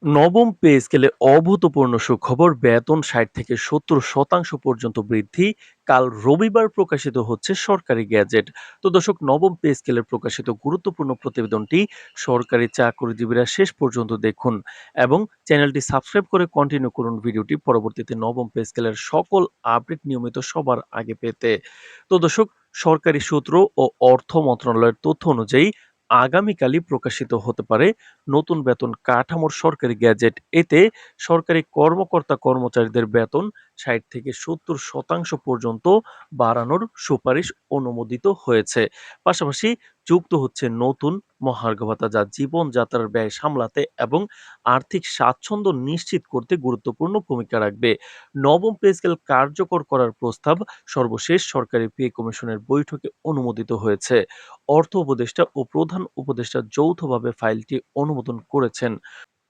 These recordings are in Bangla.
নবম পে স্কেলে অভূতপূর্ণ সুখবর, বেতন ৬০ থেকে ৭০% পর্যন্ত বৃদ্ধি। কাল রবিবার প্রকাশিত হচ্ছে সরকারি গ্যাজেট। তো দর্শক, নবম পে স্কেলে প্রকাশিত গুরুত্বপূর্ণ প্রতিবেদনটি সরকারি চাকরিজীবীরা শেষ পর্যন্ত দেখুন এবং চ্যানেলটি সাবস্ক্রাইব করে কন্টিনিউ করুন ভিডিওটি পরবর্তীতে নবম পে স্কেলের সকল আপডেট নিয়মিত সবার আগে পেতে। তো দর্শক, সরকারি সূত্র ও অর্থ মন্ত্রণালয়ের তথ্য অনুযায়ী আগামীকালই প্রকাশিত হতে পারে নতুন বেতন কাঠামোর সরকারি গ্যাজেট। এতে সরকারি কর্মকর্তা-কর্মচারীদের বেতন ৬০ থেকে ৭০% পর্যন্ত বাড়ানোর সুপারিশ অনুমোদিত হয়েছে। পাশাপাশি যুক্ত হচ্ছে নতুন মহার্ঘ ভাতা, যা জীবনযাত্রার ব্যয় সামলাতে এবং আর্থিক স্বাচ্ছন্দ্য নিশ্চিত করতে গুরুত্বপূর্ণ ভূমিকা রাখবে। নবম পে স্কেল কার্যকর করার প্রস্তাব সর্বশেষ সরকারি পে কমিশনের বৈঠকে অনুমোদিত হয়েছে। অর্থ উপদেষ্টা ও প্রধান উপদেষ্টা যৌথভাবে ফাইলটি অনুমোদন করেছেন।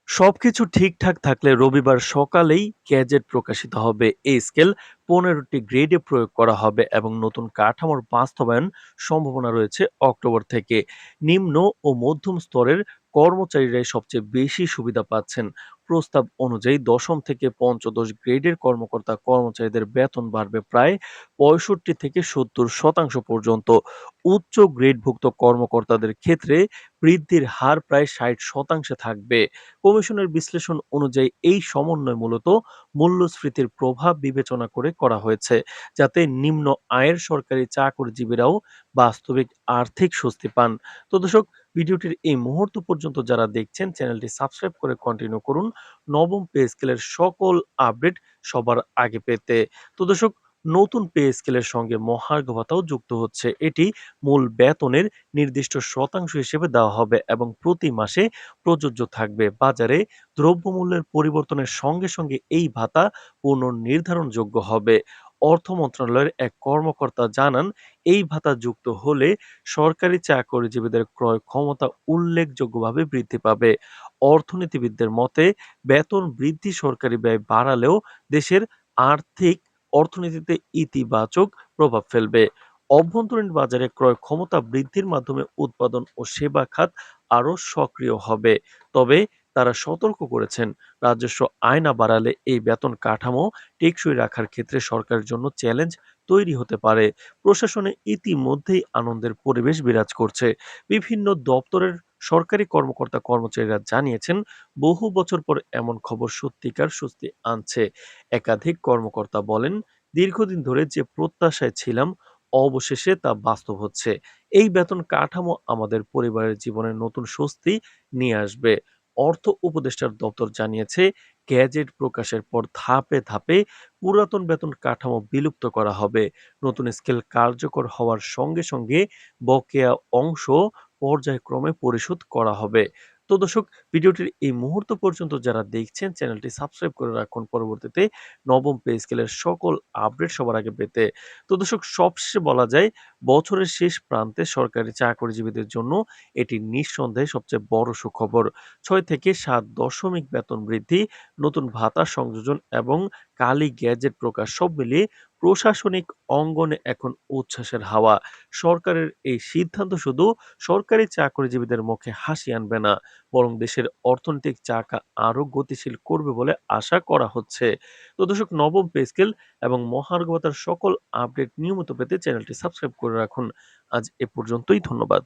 সবকিছু ঠিকঠাক থাকলে রবিবার সকালেই গ্যাজেট প্রকাশিত হবে। এই স্কেল ১৫টি গ্রেডে প্রয়োগ করা হবে এবং নতুন কাঠামোর বাস্তবায়ন সম্ভাবনা রয়েছে অক্টোবর থেকে। নিম্ন ও মধ্যম স্তরের কর্মচারীরাই সবচেয়ে বেশি সুবিধা পাচ্ছেন। প্রস্তাব অনুযায়ী দশম থেকে পঞ্চদশ গ্রেডের কর্মকর্তা-কর্মচারীদের বেতন বাড়বে প্রায় ৬৫ থেকে ৭০% পর্যন্ত। উচ্চ গ্রেডভুক্ত কর্মকর্তাদের ক্ষেত্রে বৃদ্ধির হার প্রায় ৬০% থাকবে। কমিশনের বিশ্লেষণ অনুযায়ী এই সমন্বয় মূলত মূল্যস্ফীতির প্রভাব বিবেচনা করে করা হয়েছে, যাতে নিম্ন আয়ের সরকারি চাকরিজীবীরাও বাস্তবিক আর্থিক স্বস্তি পান। তো দর্শক, ভিডিওটির এই মুহূর্ত পর্যন্ত যারা দেখছেন, চ্যানেলটি সাবস্ক্রাইব করে কন্টিনিউ করুন নবম পে স্কেলের সকল আপডেট সবার আগে পেতে। তো দর্শক, নতুন পে স্কেলের সঙ্গে মহার্ঘ ভাতাও যুক্ত হচ্ছে। এটি মূল বেতনের নির্দিষ্ট শতাংশ হিসেবে দেওয়া হবে এবং প্রতি মাসে প্রযোজ্য থাকবে। বাজারে দ্রব্যমূল্যের পরিবর্তনের সঙ্গে সঙ্গে এই ভাতা পুনর্নির্ধারণযোগ্য হবে। অর্থ মন্ত্রণালয়ের এক কর্মকর্তা জানান, এই ভাতা যুক্ত হলে সরকারি চাকরিজীবীদের ক্রয় ক্ষমতা উল্লেখযোগ্যভাবে বৃদ্ধি পাবে। অর্থনীতিবিদদের মতে, বেতন বৃদ্ধি সরকারি ব্যয় বাড়ালেও দেশের আর্থিক অর্থনীতিতে ইতিবাচক প্রভাব ফেলবে। অভ্যন্তরীণ বাজারে ক্রয় ক্ষমতা বৃদ্ধির মাধ্যমে উৎপাদন ও সেবা খাত আরও সক্রিয় হবে। তবে তারা সতর্ক করেছেন, রাজস্ব আয় না বাড়ালে এই বেতন কাঠামো টেকসই রাখার ক্ষেত্রে সরকারের জন্য চ্যালেঞ্জ তৈরি হতে পারে। প্রশাসনে ইতিমধ্যেই আনন্দের পরিবেশ বিরাজ করছে। বিভিন্ন দপ্তরের সরকারি কর্মকর্তা-কর্মচারীরা জানিয়েছেন, বহু বছর পর এমন খবর সত্যিকার স্বস্তি আনছে। একাধিক কর্মকর্তা বলেন, দীর্ঘদিন ধরে যে প্রত্যাশায় ছিলাম, অবশেষে তা বাস্তব হচ্ছে। এই বেতন কাঠামো আমাদের পরিবারের জীবনে নতুন স্বস্তি নিয়ে আসবে। অর্থ উপদেষ্টার দপ্তর জানিয়েছে, গ্যাজেট প্রকাশের পর ধাপে ধাপে পুরাতন বেতন কাঠামো বিলুপ্ত করা হবে। নতুন স্কেল কার্যকর হওয়ার সঙ্গে সঙ্গে বকেয়া অংশ পর্যায়ক্রমে পরিশোধ করা হবে। তো দর্শক, ভিডিওটির এই মুহূর্ত পর্যন্ত যারা দেখছেন, চ্যানেলটি সাবস্ক্রাইব করে রাখুন পরবর্তীতে নবম পে স্কেলের সকল আপডেট সবার আগে পেতে। তো দর্শক, সবশেষে বলা যায়, বছরের শেষ প্রান্তে সরকারি চাকরিজীবীদের জন্য এটি নিঃসন্দেহে সবচেয়ে বড় সুখবর। ৬ থেকে ৭ দশমিক বেতন বৃদ্ধি, নতুন ভাতা সংযোজন এবং কালি গ্যাজেট প্রকাশ, সব মিলিয়ে প্রশাসনিক অঙ্গনে এখন উচ্ছ্বাসের হাওয়া। সরকারের এই সিদ্ধান্ত শুধু সরকারি চাকরিজীবীদের মুখে হাসি আনবে না, বরং দেশের অর্থনৈতিক চাকা আরো গতিশীল করবে বলে আশা করা হচ্ছে। তো দর্শক, নবম পে স্কেল এবং মহার্ঘ ভাতার সকল আপডেট নিয়মিত পেতে চ্যানেলটি সাবস্ক্রাইব করে রাখুন। আজ এ পর্যন্তই, ধন্যবাদ।